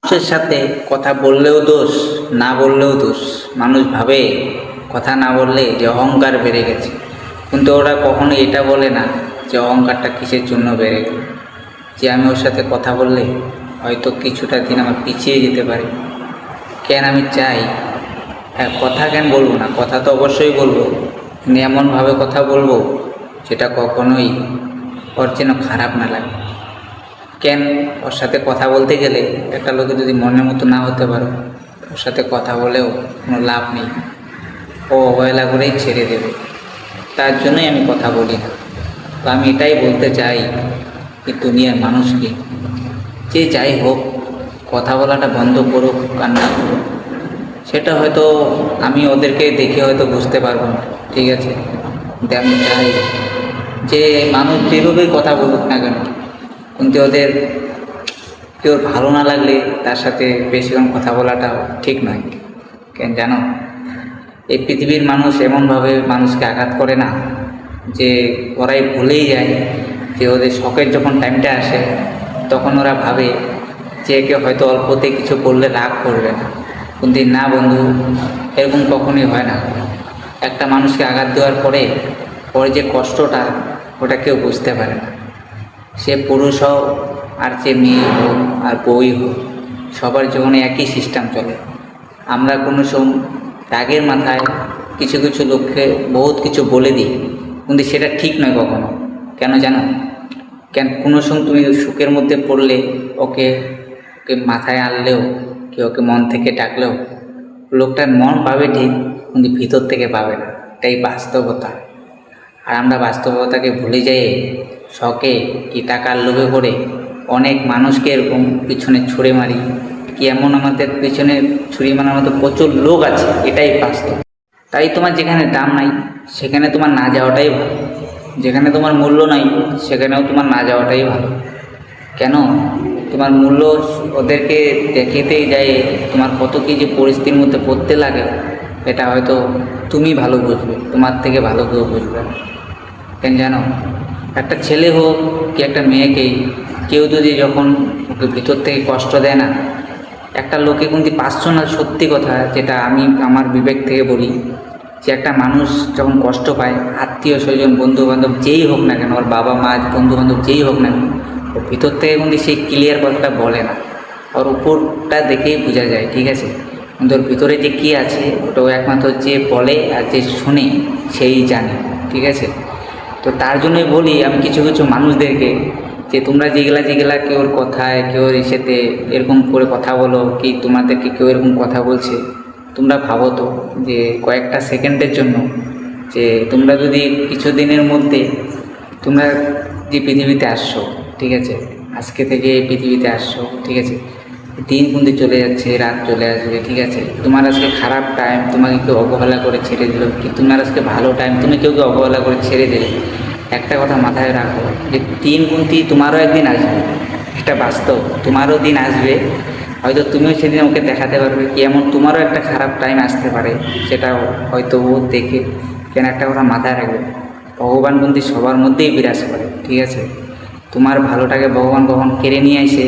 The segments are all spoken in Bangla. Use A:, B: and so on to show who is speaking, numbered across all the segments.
A: মানুষের সাথে কথা বললেও দোষ, না বললেও দোষ। মানুষ ভাবে কথা না বললে যে অহংকার বেড়ে গেছে, কিন্তু ওরা কখনো এটা বলে না যে অহংকারটা কিসের জন্য বেড়ে গেল। যে আমি ওর সাথে কথা বললে হয়তো কিছুটা দিন আমার পিছিয়ে যেতে পারে। কেন আমি চাই, হ্যাঁ কথা কেন বলবো না, কথা তো অবশ্যই বলবো, কিন্তু এমনভাবে কথা বলবো যেটা কখনোই ওর যেন খারাপ না লাগে। কেন ওর সাথে কথা বলতে গেলে একটা লোকে যদি মনের মতো না হতে পারো, ওর সাথে কথা বলেও কোনো লাভ নেই, ও অবহেলা করেই ছেড়ে দেবে। তার জন্যই আমি কথা বলি না। তো আমি এটাই বলতে চাই যে দুনিয়ার মানুষকে, যে যাই হোক কথা বলাটা বন্ধ করুক আর না করুক, সেটা হয়তো আমি ওদেরকে দেখে হয়তো বুঝতে পারবো না, ঠিক আছে। কিন্তু আমি চাই যে মানুষ যেভাবেই কথা বলুক না কেন, কিন্তু ওদের কেউ ভালো না লাগলে তার সাথে বেশিক্ষণ কথা বলাটা ঠিক নয়। কেন জানো, এই পৃথিবীর মানুষ এমনভাবে মানুষকে আঘাত করে না যে ওরাই ভুলেই যায় যে ওদের শখের যখন টাইমটা আসে তখন ওরা ভাবে যে একে হয়তো অল্পতে কিছু করলে রাগ করবে না। কিন্তু না বন্ধু, এরকম কখনোই হয় না। একটা মানুষকে আঘাত দেওয়ার পরে পরে যে কষ্টটা, ওটা কেউ বুঝতে পারে না। সে পুরুষ হোক আর যে মেয়ে হোক আর বই হোক, সবার জীবনে একই সিস্টেম চলে। আমরা কোনো রাগের মাথায় কিছু কিছু লোককে বহুত কিছু বলে দিই, কিন্তু সেটা ঠিক নয় কখনো। কেন জানো, কেন কোনো সময় তুমি সুখের মধ্যে পড়লে ওকে ওকে মাথায় আনলেও, কি ওকে মন থেকে ডাকলেও লোকটার মন পাবে ঠিক, কিন্তু ভিতর থেকে পাবে না। এটাই বাস্তবতা। আর আমরা বাস্তবতাকে ভুলে যাই শখে কি টাকার লোভে পড়ে অনেক মানুষকে এরকম পিছনে ছুঁড়ে মারি। কি এমন আমাদের পিছনে ছুরি মারার মতো প্রচুর লোক আছে, এটাই বাস্তব। তাই তোমার যেখানে দাম নাই সেখানে তোমার না যাওয়াটাই ভালো, যেখানে তোমার মূল্য নাই সেখানেও তোমার না যাওয়াটাই ভালো। কেন, তোমার মূল্য ওদেরকে দেখাতেই যায় তোমার কত কি যে পরিস্থিতির মধ্যে পড়তে লাগে, এটা হয়তো তুমি ভালো বুঝবে, তোমার থেকে ভালো কেউ বুঝবে না। কেন জানো, একটা ছেলে হোক কি একটা মেয়েকেই কেউ যদি যখন ওকে ভিতর থেকে কষ্ট দেয় না, একটা লোকে কিন্তু পার্সোনাল সত্যি কথা, যেটা আমি আমার বিবেক থেকে বলি, যে একটা মানুষ যখন কষ্ট পায়, আত্মীয় স্বজন বন্ধু বান্ধব যেই হোক না কেন, ওর বাবা মা বন্ধু বান্ধব যেই হোক না কেন, ওর ভিতর থেকে কিন্তু সেই ক্লিয়ার কথাটা বলে না। ওর উপরটা দেখেই বোঝা যায়, ঠিক আছে, কিন্তু ওর ভিতরে যে কী আছে ওটাও একমাত্র যে বলে আর যে শুনে সেই জানে, ঠিক আছে। তো তার জন্যই বলি আমি কিছু কিছু মানুষদেরকে, যে তোমরা যেগুলা কেউর কথায় কেউর ইসেতে এরকম করে কথা বলো, কি তোমাদেরকে কেউ এরকম কথা বলছে, তোমরা ভাবো তো যে কয়েকটা সেকেন্ডের জন্য, যে তোমরা যদি কিছু দিনের মধ্যে তোমরা যে পৃথিবীতে আসছো, ঠিক আছে, আজকে থেকে এই পৃথিবীতে আসছো, ঠিক আছে, দিন কিন্তু চলে যাচ্ছে, রাত চলে আসবে, ঠিক আছে। তোমার আজকে খারাপ টাইম তোমাকে কেউ অবহেলা করে ছেড়ে দিল, কি তোমার আজকে ভালো টাইম তুমি কেউ অবহেলা করে ছেড়ে দিলে, একটা কথা মাথায় রাখো যে দিন কিন্তু তোমারও একদিন আসবে। এটা বাস্তব, তোমারও দিন আসবে, হয়তো তুমিও সেদিন ওকে দেখাতে পারবে কি এমন তোমারও একটা খারাপ টাইম আসতে পারে, সেটা হয়তো ও দেখে। কেন একটা কথা মাথায় রাখবে, ভগবান কিন্তু সবার মধ্যেই বিরাজ করে, ঠিক আছে। তোমার ভালোটাকে ভগবান কখন কেড়ে নিয়ে আসে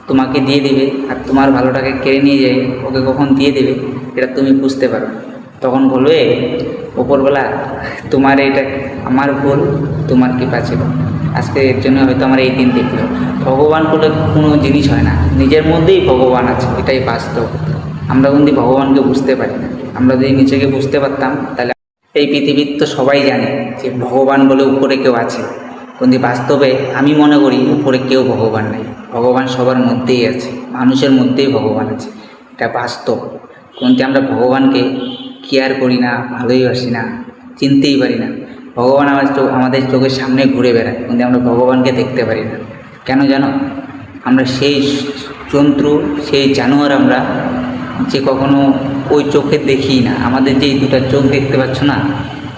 A: তোমাকে দিয়ে দেবে, আর তোমার ভালোটাকে কেড়ে নিয়ে যায় ওকে কখন দিয়ে দেবে, এটা তুমি বুঝতে পারো। তখন বলবে ওপরবেলা তোমার এটা আমার ভুল, তোমার কৃপা ছিল, আজকে এর জন্য হয়তো আমার এই দিন দেখলো। ভগবান বলে কোনো জিনিস হয় না, নিজের মধ্যেই ভগবান আছে, এটাই বাস্তব। আমরা কিন্তু ভগবানকে বুঝতে পারি না। আমরা যদি নিজেকে বুঝতে পারতাম তাহলে এই পৃথিবীর তো সবাই জানে যে ভগবান বলে উপরে কেউ আছে, কিন্তু বাস্তবে আমি মনে করি উপরে কেউ ভগবান নেই। ভগবান সবার মধ্যেই আছে, মানুষের মধ্যেই ভগবান আছে, এটা বাস্তব। কিন্তু আমরা ভগবানকে কেয়ার করি না, ভালোইবাসি না, চিনতেই পারি না। ভগবান আমাদের চোখের সামনে ঘুরে বেড়ায়, কিন্তু আমরা ভগবানকে দেখতে পারি না। কেন জানো, আমরা সেই জন্তু, সেই জানোয়ার আমরা, যে কখনো ওই চোখে দেখি না। আমাদের যে দুটা চোখ দেখতে পাচ্ছ না,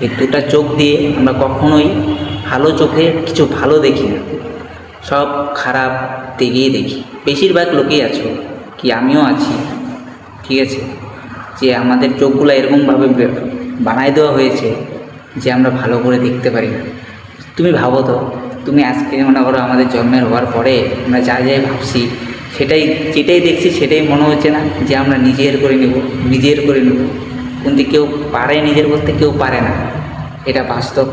A: এই দুটা চোখ দিয়ে আমরা কখনোই ভালো চোখে কিছু ভালো দেখি না, সব খারাপ দিকেই দেখি। বেশিরভাগ লোকেই আছো, কি আমিও আছি, ঠিক আছে, যে আমাদের চোখগুলো এরকমভাবে বানায় দেওয়া হয়েছে যে আমরা ভালো করে দেখতে পারি না। তুমি ভাবো তো, তুমি আজকে মনে করো আমাদের জন্মের হওয়ার পরে আমরা যা যাই ভাবছি যেটাই দেখছি সেটাই মনে হচ্ছে না যে আমরা নিজের করে নেব। কিন্তু কেউ পারে নিজের করতে, কেউ পারে না, এটা বাস্তব।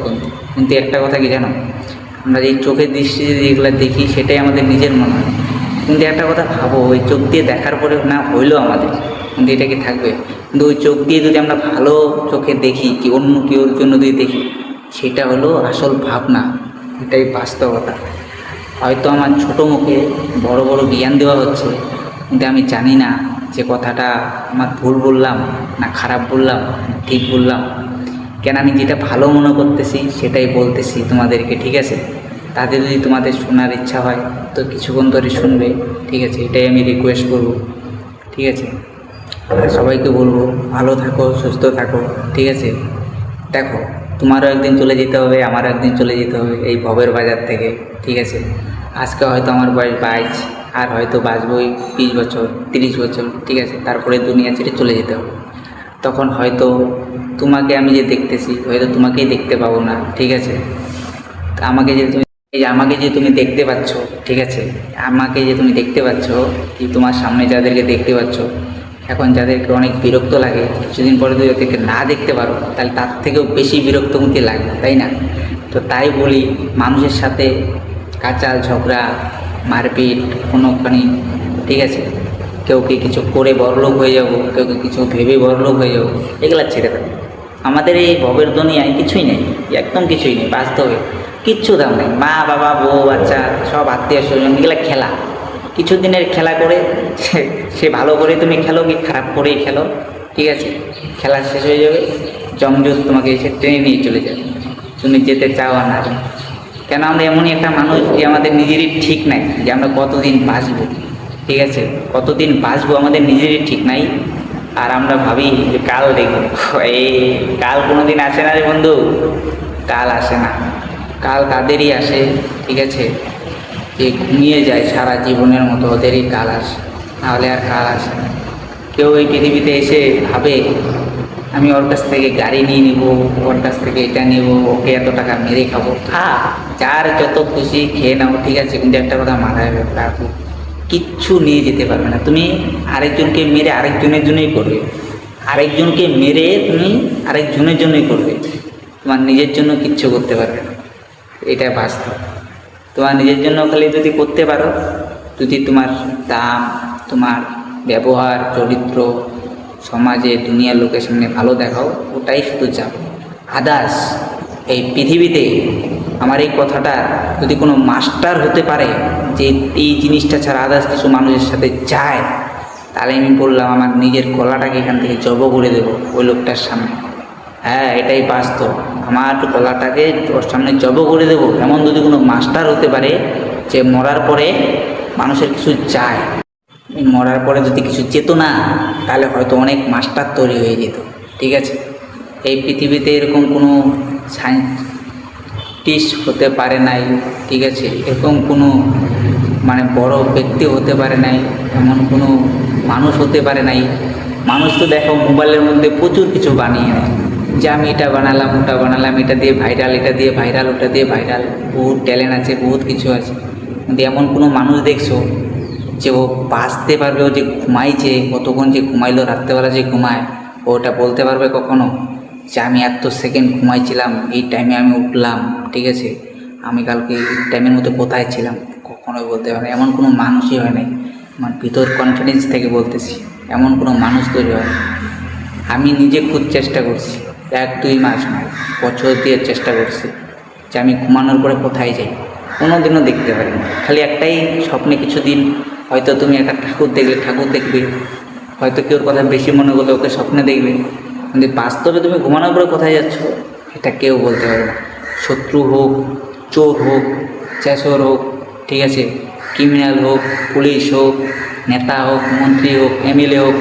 A: কিন্তু একটা কথা কি জানো, আমরা এই চোখের দৃষ্টিতে যেগুলো দেখি সেটাই আমাদের নিজের মনে হয়। কিন্তু একটা কথা ভাবো, ওই চোখ দিয়ে দেখার পরে না হইলেও আমাদের, কিন্তু এটা কি থাকবে? কিন্তু ওই চোখ দিয়ে যদি আমরা ভালো চোখে দেখি, কি অন্য কেউর জন্য যদি দেখি, সেটা হলো আসল ভাবনা, এটাই বাস্তবতা। হয়তো আমার ছোটো মুখে বড় বড় জ্ঞান দেওয়া হচ্ছে, কিন্তু আমি জানি না যে কথাটা আমার ভুল বললাম না খারাপ বললাম, ঠিক বললাম। কেন আমি যেটা ভালো মনে করতেছি সেটাই বলতেছি তোমাদেরকে, ঠিক আছে? তাতে যদি তোমাদের শোনার ইচ্ছা হয় তো কিছুক্ষণ ধরে শুনবে, ঠিক আছে? এটাই আমি রিকোয়েস্ট করব, ঠিক আছে? আর সবাইকে বলবো ভালো থাকো, সুস্থ থাকো, ঠিক আছে? দেখো, তোমারও একদিন চলে যেতে হবে, আমারও একদিন চলে যেতে হবে এই ভবের বাজার থেকে, ঠিক আছে? আজকে হয়তো আমার বয়স 22, আর হয়তো বাঁচবই 20 বছর, 30 বছর, ঠিক আছে? তারপরে দুনিয়া ছেড়ে চলে যেতে হবে। তখন হয়তো তোমাকে আমি যে দেখতেছি, হয়তো তোমাকেই দেখতে পাবো না, ঠিক আছে? আমাকে যে তুমি দেখতে পাচ্ছ, ঠিক আছে? আমাকে যে তুমি দেখতে পাচ্ছ, কি তোমার সামনে যাদেরকে দেখতে পাচ্ছ, এখন যাদেরকে অনেক বিরক্ত লাগে, কিছুদিন পরে যদি ওদেরকে না দেখতে পারো তাহলে তার থেকেও বেশি বিরক্তমুক্তি লাগে, তাই না? তো তাই বলি, মানুষের সাথে কাচাল ঝগড়া, মারপিট, কোনোখানি, ঠিক আছে? কেউকে কিছু করে বড়লোক হয়ে যাব, কেউকে কিছু ভেবে বড়লোক হয়ে যাব, এগুলা ছেড়ে দেবে। আমাদের এই ভবের দুনিয়ায় কিছুই নেই, একদম কিছুই নেই, বাস্তবে কিচ্ছু দাম নেই। মা বাবা বউ বাচ্চা সব আত্মীয় স্বজন, এগুলো খেলা, কিছু দিনের খেলা করে সে ভালো করে তুমি খেলো কি খারাপ করেই খেলো, ঠিক আছে? খেলা শেষ হয়ে যাবে, জমজট তোমাকে এসে টেনে নিয়ে চলে যাবে, তুমি যেতে চাও আর না। কেন আমরা এমনই একটা মানুষ যে আমাদের নিজেরই ঠিক নাই যে আমরা কতদিন বাঁচবো, ঠিক আছে? কতদিন বাঁচবো আমাদের নিজেরই ঠিক নাই। আর আমরা ভাবি যে কাল দেখব, এই কাল কোনো দিন আসে না রে বন্ধু, কাল আসে না। কাল তাদেরই আসে, ঠিক আছে, যে ঘুমিয়ে যায় সারা জীবনের মতো, ওদেরই কাল আসে, নাহলে আর কাল আসে না। কেউ এই পৃথিবীতে এসে ভাবে আমি ওর কাছ থেকে গাড়ি নিয়ে নিব, ওর কাছ থেকে এটা নেব, ওকে এত টাকা মেরে খাবো। যার যত খুশি খেয়ে নাও, ঠিক আছে? কিন্তু একটা কথা মাথায় রাখো, কিচ্ছু নিয়ে যেতে পারবে না। তুমি আরেকজনকে মেরে আরেকজনের জন্যই করবে, আরেকজনকে মেরে তুমি আরেকজনের জন্যই করবে, তোমার নিজের জন্য কিচ্ছু করতে পারবে না, এটা বাস্তব। তোমার নিজের জন্য খালি যদি করতে পারো, যদি তোমার দাম, তোমার ব্যবহার, চরিত্র সমাজে দুনিয়ার লোকের সামনে ভালো দেখাও, ওটাই শুধু যাবে। আদার্স এই পৃথিবীতে আমার এই কথাটা যদি কোনো মাস্টার হতে পারে যে এই জিনিসটা ছাড়া আদার্স কিছু মানুষের সাথে যায়, তাহলে আমি বললাম আমার নিজের গলাটাকে এখান থেকে জব করে দেবো ওই লোকটার সামনে। হ্যাঁ, এটাই বাস্তব, আমার গলাটাকে ওর সামনে জব করে দেবো। এমন যদি কোনো মাস্টার হতে পারে যে মরার পরে মানুষের কিছু যায়, মরার পরে যদি কিছু যেত না, তাহলে হয়তো অনেক মাস্টার তৈরি হয়ে যেত, ঠিক আছে? এই পৃথিবীতে এরকম কোনো সায়েন্টিস্ট হতে পারে নাই, ঠিক আছে? এরকম কোনো বড় ব্যক্তি হতে পারে নাই, এমন কোনো মানুষ হতে পারে নাই। মানুষ তো দেখো মোবাইলের মধ্যে প্রচুর কিছু বানিয়ে নেয়, যে আমি এটা বানালাম, ওটা বানালাম, এটা দিয়ে ভাইরাল, এটা দিয়ে ভাইরাল, ওটা দিয়ে ভাইরাল, বহুত ট্যালেন্ট আছে, বহুত কিছু আছে। কিন্তু এমন কোনো মানুষ দেখছো যে ও বাঁচতে পারবে? ও যে ঘুমাইছে, কতক্ষণ যে ঘুমাইলো, রাত্রেবেলা যে ঘুমায়, ওটা বলতে পারবে কখনো যে আমি এত সেকেন্ড ঘুমাইছিলাম, এই টাইমে আমি উঠলাম, ঠিক আছে? আমি কালকে এই টাইমের মধ্যে কোথায় ছিলাম? কখনোই বলতে পারে। এমন কোনো মানুষই হয় নাই, আমার ভিতর কনফিডেন্স থেকে বলতেছি, এমন কোনো মানুষ তৈরি হয়। আমি নিজে খুব চেষ্টা করছি, 1-2 মাস নয়, বছর দিয়ে চেষ্টা করছি যে আমি ঘুমানোর পরে কোথায় যাই, কোনো দিনও দেখতে পারি না। খালি একটাই স্বপ্নে, কিছুদিন হয়তো তুমি একটা ঠাকুর দেখলে, ঠাকুর দেখবে, হয়তো কেউর কথা বেশি মনে করলে ওকে স্বপ্নে দেখবে, কিন্তু বাস্তবে তুমি ঘুমানোর পরে কোথায় যাচ্ছ এটা কেউ বলতে পারবে না। শত্রু হোক, চোর হোক, চেঁচর হোক, ঠিক আছে, ক্রিমিনাল হোক, পুলিশ হোক, নেতা হোক, মন্ত্রী হোক, এমএলএ হোক,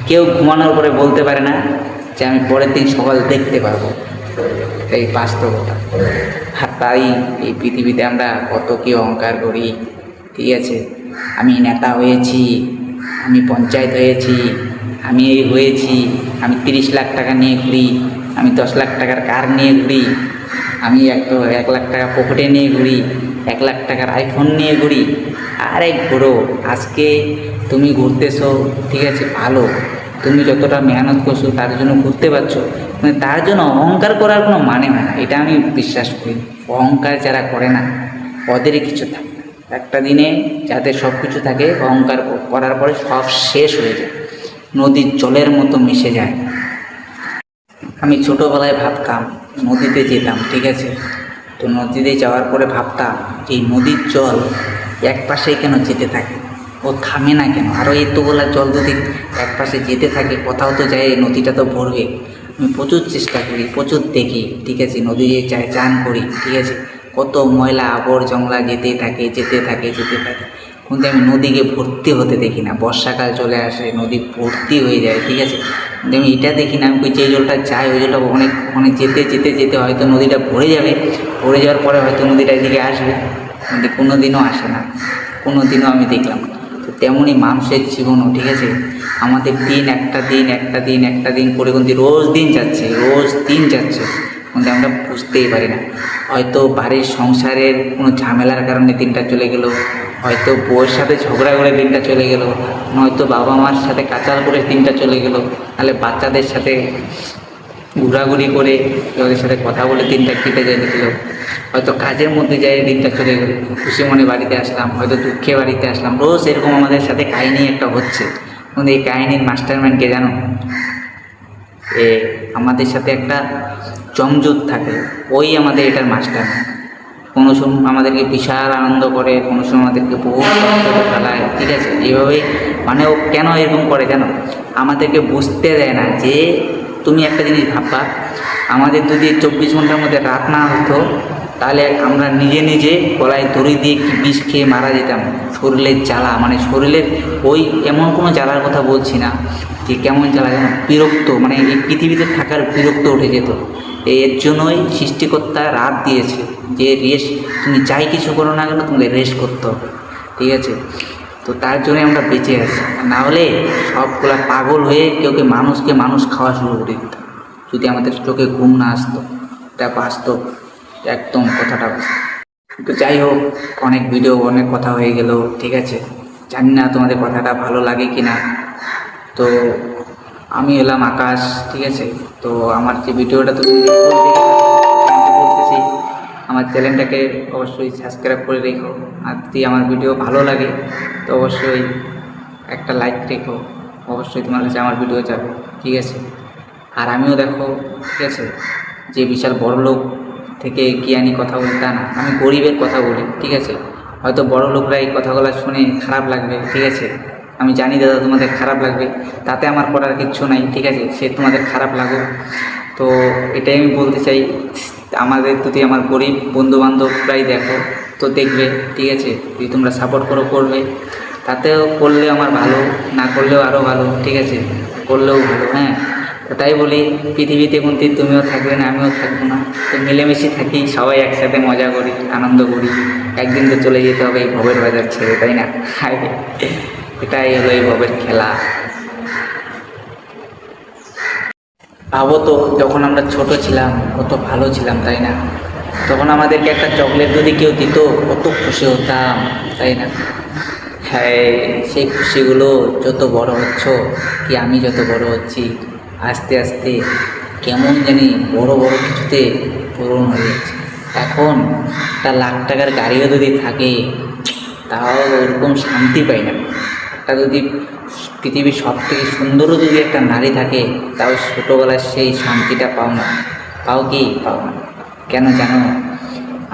A: কেউ ঘুমানোর পরে বলতে পারে না যে আমি পরের দিন সকাল দেখতে পারবো। এই বাস্তবতা। আর তাই এই পৃথিবীতে আমরা কত কী অহংকার করি, ঠিক আছে? আমি নেতা হয়েছি, আমি পঞ্চায়েত হয়েছি, আমি এই হয়েছি, আমি 30 লাখ টাকা নিয়ে ঘুরি, আমি 10 লাখ টাকার কার নিয়ে ঘুরি, আমি 1 লাখ টাকা পকেটে নিয়ে ঘুরি, 1 লাখ টাকার আইফোন নিয়ে ঘুরি। আরে ঘুরো, আজকে তুমি ঘুরতেছো, ঠিক আছে, ভালো। তুমি যতটা মেহনত করছো তার জন্য ঘুরতে পারছো, মানে তার জন্য অহংকার করার কোনো মানে হয় না, এটা আমি বিশ্বাস করি। অহংকার যারা করে না ওদেরই কিছু থাকে না। একটা দিনে যাদের সব কিছু থাকে, অহংকার করার পরে সব শেষ হয়ে যায়, নদীর জলের মতো মিশে যায়। আমি ছোটোবেলায় ভাবতাম, নদীতে যেতাম, ঠিক আছে, তো নদীতে যাওয়ার পরে ভাবতাম এই নদীর জল এক পাশেই কেন যেতে থাকে, ও থামে না কেন, আরও এতগুলা জল যদি এক পাশে যেতে থাকে কোথাও তো যায়, নদীটা তো ভরবে। আমি প্রচুর চেষ্টা করি, প্রচুর দেখি, ঠিক আছে, নদীতে যাই, চান করি, ঠিক আছে, কত ময়লা আবর্জনা যেতে থাকে যেতে থাকে যেতে থাকে, কিন্তু আমি নদীকে ভর্তি হতে দেখি না। বর্ষাকাল চলে আসে, নদী ভর্তি হয়ে যায়, ঠিক আছে, কিন্তু আমি এটা দেখি না। আমি যে জলটা চাই ওই জলটা অনেক অনেক যেতে যেতে যেতে হয়তো নদীটা ভরে যাবে, ভরে যাওয়ার পরে হয়তো নদীটা এদিকে আসবে, কিন্তু কোনো দিনও আসে না, কোনো দিনও আমি দেখলাম না। তো তেমনই মানুষের জীবনও, ঠিক আছে, আমাদের দিন একটা দিন একটা দিন একটা দিন করে কিন্তু রোজ দিন যাচ্ছে, রোজ দিন যাচ্ছে, কিন্তু আমরা বুঝতেই পারি না। হয়তো বাড়ির সংসারের কোনো ঝামেলার কারণে দিনটা চলে গেল, হয়তো বউয়ের সাথে ঝগড়া করে দিনটা চলে গেল, নয়তো বাবা মার সাথে কাচাল করে দিনটা চলে গেল, তাহলে বাচ্চাদের সাথে ঘোরাঘুরি করে ওদের সাথে কথা বলে দিনটা কেটে যায় গেল, হয়তো কাজের মধ্যে যাই দিনটা চলে গেল, খুশি মনে বাড়িতে আসলাম, হয়তো দুঃখে বাড়িতে আসলাম, রোজ এরকম আমাদের সাথে কাহিনী একটা হচ্ছে। কিন্তু এই কাহিনীর মাস্টারমাইন্ড কে জানো? এ আমাদের সাথে একটা জমজুত থাকে, ওই আমাদের এটার মাস্টার। কোনো সময় আমাদেরকে বিশাল আনন্দ করে, কোনো সময় আমাদেরকে বহু কষ্টতে ফেলায়, ঠিক আছে, এইভাবেই। মানে ও কেন এরকম করে জানো? আমাদেরকে বুঝতে দেয় না যে, তুমি একটা জিনিস ভাববা, আমাদের যদি 24 ঘন্টার মধ্যে রাত না হতো তাহলে আমরা নিজে নিজে গলায় দড়ি দিয়ে কি বিষ খেয়ে মারা যেতাম। শরীরের জ্বালা, মানে শরীরের ওই এমন কোনো জ্বালার কথা বলছি না যে কেমন জ্বালা যেন, বিরক্ত, মানে এই পৃথিবীতে থাকার বিরক্ত উঠে যেত। এর জন্যই সৃষ্টিকর্তা রাত দিয়েছে, যে রেস্ট, তুমি যাই কিছু করো না কেন তোমাদের রেস্ট করতে হবে, ঠিক আছে। তো তার জন্যই আমরা বেঁচে আছি, না হলে সবগুলা পাগল হয়ে কেউকে মানুষকে মানুষ খাওয়া শুরু করে দিত যদি আমাদের চোখে ঘুম না আসতো। এটা বাস্তব, একদম কথাটা বাস্তব। তো যাই হোক, অনেক ভিডিও অনেক কথা হয়ে গেল, ঠিক আছে, জানি না তোমাদের কথাটা ভালো লাগে কি না। তো আমি এলাম আকাশ, ঠিক আছে। তো আমার যে ভিডিওটা তুমি বলতেছি, আমার চ্যানেলটাকে অবশ্যই সাবস্ক্রাইব করে রেখো, আর যদি আমার ভিডিও ভালো লাগে তো অবশ্যই একটা লাইক রেখো, অবশ্যই তোমার কাছে আমার ভিডিও যাবে, ঠিক আছে। আর আমিও দেখো, ঠিক আছে, যে বিশাল বড় লোক থেকে জ্ঞানী কথা বলি তা না, আমি গরিবের কথা বলি, ঠিক আছে। হয়তো বড় লোকরা এই কথাগুলো শুনে খারাপ লাগবে, ঠিক আছে, আমি জানি দাদা তোমাদের খারাপ লাগবে, তাতে আমার করার কিচ্ছু নাই, ঠিক আছে, সে তোমাদের খারাপ লাগুক। তো এটাই আমি বলতে চাই, আমাদের যদি আমার গরিব বন্ধুবান্ধবরাই দেখো তো দেখবে, ঠিক আছে, যদি তোমরা সাপোর্ট করো করবে, তাতেও করলে আমার ভালো, না করলেও আরও ভালো, ঠিক আছে, করলেও ভালো। হ্যাঁ, তো তাই বলি, পৃথিবীতে কোনদিন তুমিও থাকবে না আমিও থাকবো না, তো মিলেমিশে থাকি, সবাই একসাথে মজা করি, আনন্দ করি। একদিন তো চলে যেতে হবে এই ভবের বাজার ছেড়ে, তাই না? এটাই হলো এই ভবের খেলা। ভাবো তো, যখন আমরা ছোট ছিলাম কত ভালো ছিলাম, তাই না? তখন আমাদেরকে একটা চকলেট যদি কেউ দিত কত খুশি হতাম, তাই না? হ্যাঁ, সেই খুশিগুলো যত বড় হচ্ছ, কি আমি যত বড় হচ্ছি, আস্তে আস্তে কেমন জানি বড় বড় কিছুতে পূরণ হয়ে যাচ্ছে। এখন একটা লাখ টাকার গাড়িও যদি থাকে তাও ওরকম শান্তি পাই না। একটা যদি পৃথিবীর সব থেকে সুন্দরও যদি একটা নারী থাকে, তাও ছোটোবেলার সেই শান্তিটা পাও না। পাও কি? পাও না। কেন জানো?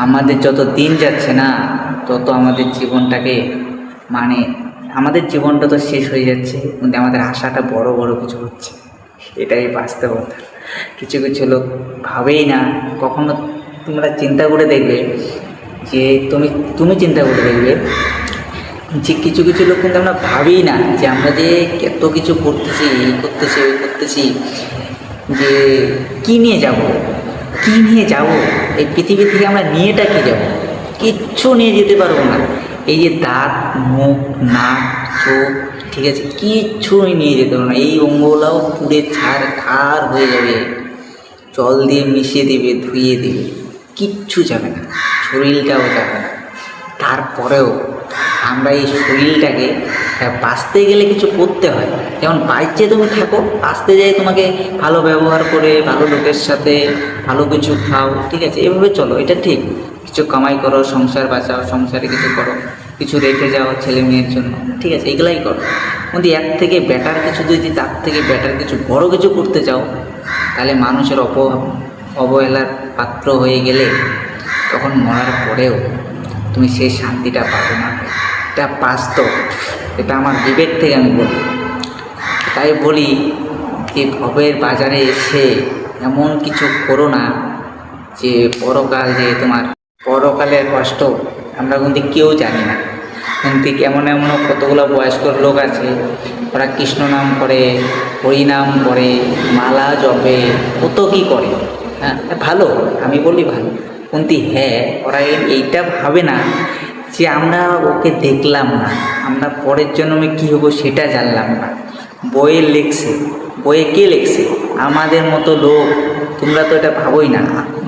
A: আমাদের যত দিন যাচ্ছে না তত আমাদের জীবনটাকে, মানে আমাদের জীবনটা তো শেষ হয়ে যাচ্ছে, কিন্তু আমাদের আশাটা বড় বড় কিছু হচ্ছে, এটাই বাস্তবতা। কিছু কিছু লোক ভাবেই না কখনো। তোমরা চিন্তা করে দেখবে যে তুমি চিন্তা করে দেখবে যে কিছু কিছু লোক কিন্তু আমরা ভাবিই না যে আমরা যে এত কিছু করতেছি, এই করতেছি ওই করতেছি, যে কী নিয়ে যাব, কী নিয়ে যাব এই পৃথিবী থেকে, আমরা নিয়েটা কী যাব? কিচ্ছু নিয়ে যেতে পারবো না। এই যে দাঁত, মুখ, নাক, চোখ, ঠিক আছে, কিচ্ছুই নিয়ে যেতে পারবো না। এই অঙ্গগুলাও পুড়ে ছাড়খাড় হয়ে যাবে, জল দিয়ে মিশিয়ে দেবে, ধুইয়ে দেবে, কিচ্ছু যাবে না, শরীরটাও যাবে না। তারপরেও আমরা এই শরীরটাকে বাঁচতে গেলে কিছু করতে হয়। যেমন বাঁচতে তুমি থাকো, বাঁচতে যাই তোমাকে ভালো ব্যবহার করে, ভালো লোকের সাথে ভালো কিছু খাও, ঠিক আছে, এভাবে চলো, এটা ঠিক। কিছু কামাই করো, সংসার বাঁচাও, সংসারে কিছু করো, কিছু রেখে যাও ছেলে মেয়ের জন্য, ঠিক আছে, এগুলাই করো। কিন্তু এর থেকে বেটার কিছু যদি, তার থেকে বেটার কিছু বড় কিছু করতে চাও, তাহলে মানুষের অবহেলার পাত্র হয়ে গেলে তখন মরার পরেও তুমি সেই শান্তিটা পাবে না। এটা বাস্তব, এটা আমার বিবেক থেকে আমি বলি। তাই বলি যে ভবের বাজারে এসে এমন কিছু করো না যে পরকাল, যে তোমার পরকালের কষ্ট আমরা কিন্তু কেউ জানি না। কিন্তু এমন এমন কতগুলো বয়স্ক লোক আছে, ওরা কৃষ্ণ নাম করে, হরিনাম করে, মালা জপে, কত কী করে। হ্যাঁ, ভালো, আমি বলি ভালো। কিন্তু হ্যাঁ, ওরা এইটা ভাবে না যে আমরা ওকে দেখলাম না, আমরা পরের জন্মে কী হবো সেটা জানলাম না। বইয়ে লেখছে, বইয়ে কে লেখছে? আমাদের মতো লোক। তোমরা তো এটা ভাবোই না।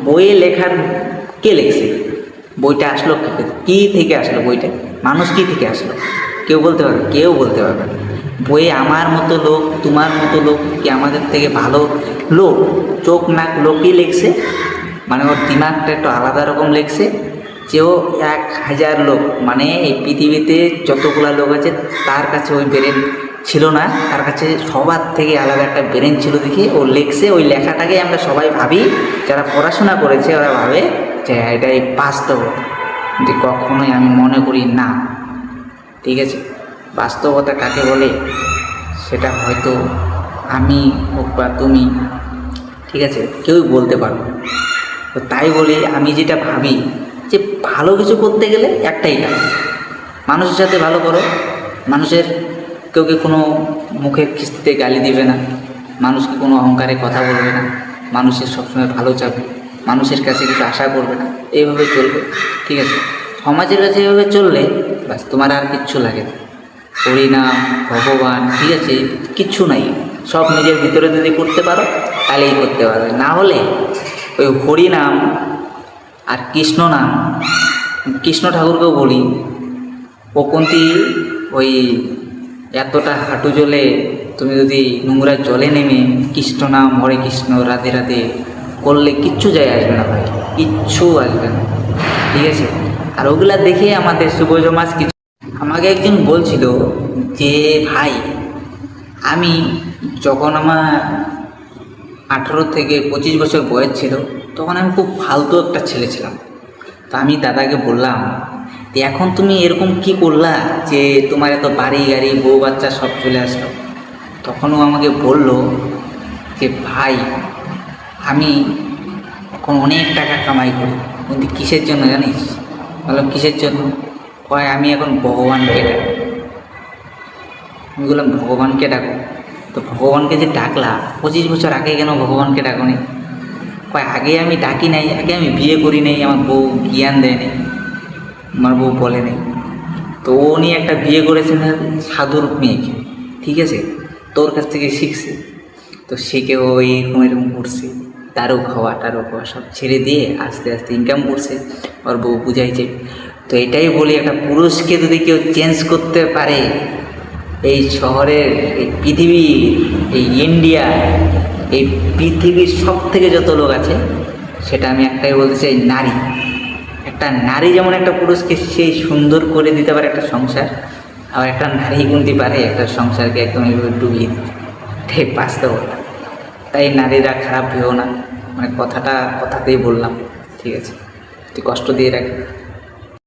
A: বইয়ে লেখার কে লেখছে? বইটা আসলো কী থেকে আসলো? বইটা মানুষ কী থেকে আসলো? কেউ বলতে পারবে? কেউ বলতে পারবে না। বইয়ে আমার মতো লোক, তোমার মতো লোক, কি আমাদের থেকে ভালো লোক, চোখ নাক লোকই লেখছে। মানে ওর দিমাগটা একটু আলাদা রকম লেখছে, যে ও 1000 লোক, মানে এই পৃথিবীতে যতগুলো লোক আছে তার কাছে ওই ব্রেন ছিল না, তার কাছে সবার থেকে আলাদা একটা ব্রেন ছিল দেখে ও লেখছে। ওই লেখাটাকে আমরা সবাই ভাবি, যারা পড়াশোনা করেছে ওরা ভাবে যে এটাই বাস্তবতা, যে কখনোই আমি মনে করি না। ঠিক আছে, বাস্তবতা কাকে বলে সেটা হয়তো আমি হোক বা তুমি, ঠিক আছে, কেউই বলতে পারবো। তো তাই বলি, আমি যেটা ভাবি যে ভালো কিছু করতে গেলে একটাই কাজ, মানুষের সাথে ভালো করো। মানুষের কেউকে কোনো মুখের কিস্তিতে গালি দিবে না, মানুষকে কোনো অহংকারে কথা বলবে না, মানুষের সবসময় ভালো চাবে, মানুষের কাছে কিছু আশা করবে না, এইভাবে চলবে। ঠিক আছে, সমাজের কাছে এইভাবে চললে বাস, তোমার আর কিচ্ছু লাগে না। হরিনাম, ভগবান, ঠিক আছে, কিচ্ছু নাই। সব নিজের ভিতরে যদি করতে পারো তাহলেই করতে পারবে, না হলে ওই হরিনাম আর কৃষ্ণ নাম, কৃষ্ণ ঠাকুরকেও বলি, ও কোনটি ওই এতটা হাঁটু জলে তুমি যদি নোংরা জলে নেমে কৃষ্ণ নাম, হরে কৃষ্ণ, রাধে রাধে করলে কিচ্ছু যায় আসবে না ভাই, কিচ্ছু আসবে না। ঠিক আছে, আর ওগুলা দেখে আমাদের যুব সমাজ কিছু, আমাকে একজন বলছিল যে ভাই, আমি যখন আমার 18 থেকে 25 বছর বয়স ছিল, তখন আমি খুব ফালতু একটা ছেলে ছিলাম। তো আমি দাদাকে বললাম, এখন তুমি এরকম কি করলা যে তোমার এত বাড়ি গাড়ি বউ বাচ্চা সব চলে আসলো? তখনও আমাকে বলল যে ভাই, আমি এখন অনেক টাকা কামাই করি, কিন্তু কিসের জন্য জানিস? বললাম কিসের জন্য? কয় আমি এখন ভগবানকে ডাকি। আমি বললাম ভগবানকে ডাকো? তো ভগবানকে যে ডাকলা, 25 বছর আগে কেন ভগবানকে ডাকো নি? কয় আগে আমি ডাকি নাই, আগে আমি বিয়ে করি নাই, আমার বউ জ্ঞান দেয় নাই, আমার বউ বলে নেই। তো উনি একটা বিয়ে করেছেন সাধুর মেয়েকে, ঠিক আছে, তোর কাছ থেকে শিখছে। তো শিখে ওই এরকম করছে, তারও খাওয়া সব ছেড়ে দিয়ে আস্তে আস্তে ইনকাম করছে, ওর বউ বুঝাইছে। তো এটাই বলি, একটা পুরুষকে যদি কেউ চেঞ্জ করতে পারে এই শহরের, এই পৃথিবীর, এই ইন্ডিয়া, এই পৃথিবীর সব থেকে যত লোক আছে, সেটা আমি একটাই বলতে চাই, নারী। একটা নারী যেমন একটা পুরুষকে সেই সুন্দর করে দিতে পারে একটা সংসার, আবার একটা নারী গুনতে পারে একটা সংসারকে একদম এইভাবে ডুবিয়ে দিতে। ঠিক বাস্তবতা। তাই নারীরা খারাপ ভেবো না, মানে কথাতেই বললাম, ঠিক আছে, তুই কষ্ট দিয়ে রাখি।